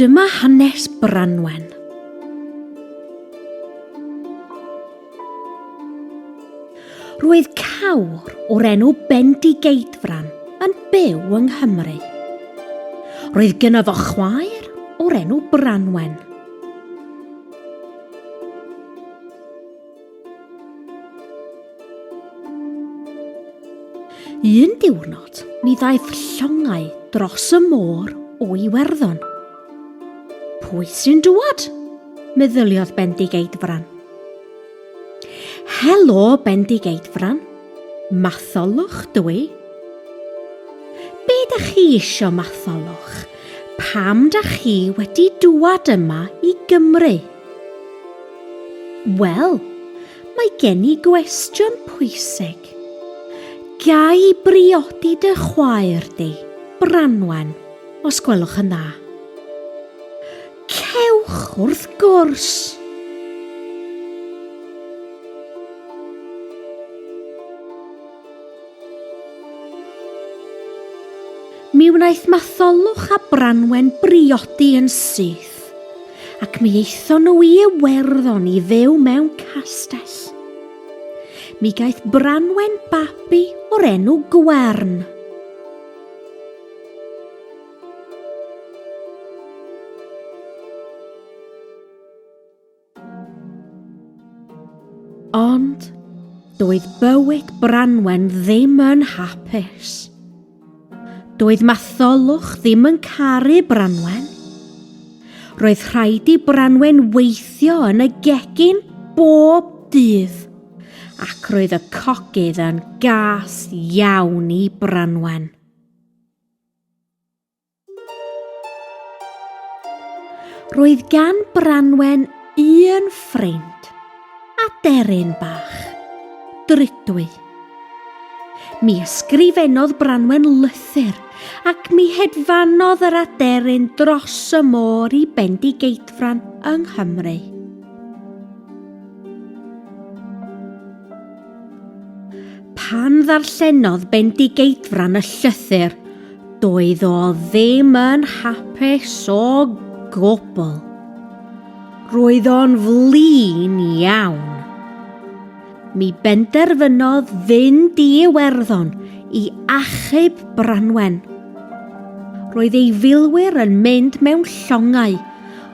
Dyma hanes Branwen. Roedd cawr o'r enw Bendigeidfran yn byw yng Nghymru. Roedd gyda fo chwaer o'r enw Branwen. Un diwrnod, mi ddaeth llongau dros y môr o Iwerddon. Pwy sy'n dŵad? Meddyliodd Bendigeidfran. Helo, Bendigeidfran. Matholwch dwi. Be dach chi isio, Matholwch? Pam dach chi wedi dŵad yma i Gymru? Wel, mae gen i gwestiwn pwysig. Ga i briodi dy chwaer di, Branwen, os gwelwch yn dda. Cewch wrth gwrs. Mi wnaeth Matholwch a Branwen briodi yn syth, ac mi eithon nhw i Iwerddon i fyw mewn castell. Mi gaeth Branwen babi o'r enw Gwern. Ond doedd bywyd Branwen ddim yn hapus. Doedd Matholwch ddim yn caru Branwen. Roedd rhaid i Branwen weithio yn y gegin bob dydd, ac roedd y cogydd yn gas iawn i Branwen. Roedd gan Branwen un ffrind, aderyn bach, Drydwy. Mi ysgrifennodd Branwen lythyr ac mi hedfanodd yr aderyn dros y môr i Bendigeidfran yng Nghymru. Pan ddarllenodd Bendigeidfran y llythyr, doedd o ddim yn hapus o gwbl. Roedd o'n flin iawn. Mi benderfynodd fynd i Iwerddon i achub Branwen. Roedd ei filwyr yn mynd mewn llongau,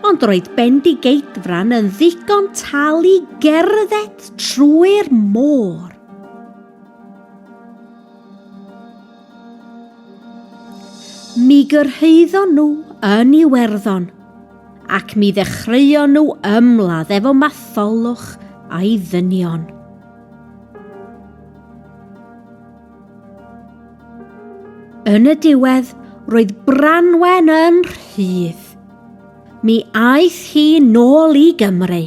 ond roedd Bendigeidfran yn ddigon tal i gerdded trwy'r môr. Mi gyrhaeddon nhw yn Iwerddon, ac mi ddechreuon nhw ymladd efo Matholwch a'i ddynion. Yn y diwedd, roedd Branwen yn rhydd. Mi aeth hi nôl i Gymru.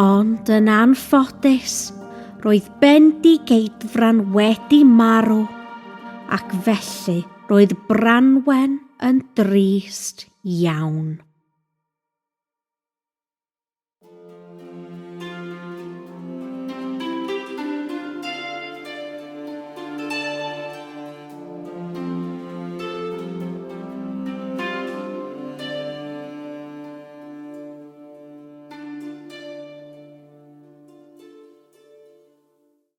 Ond yn anffodus, roedd Bendigeidfran wedi marw, ac felly roedd Branwen yn drist iawn.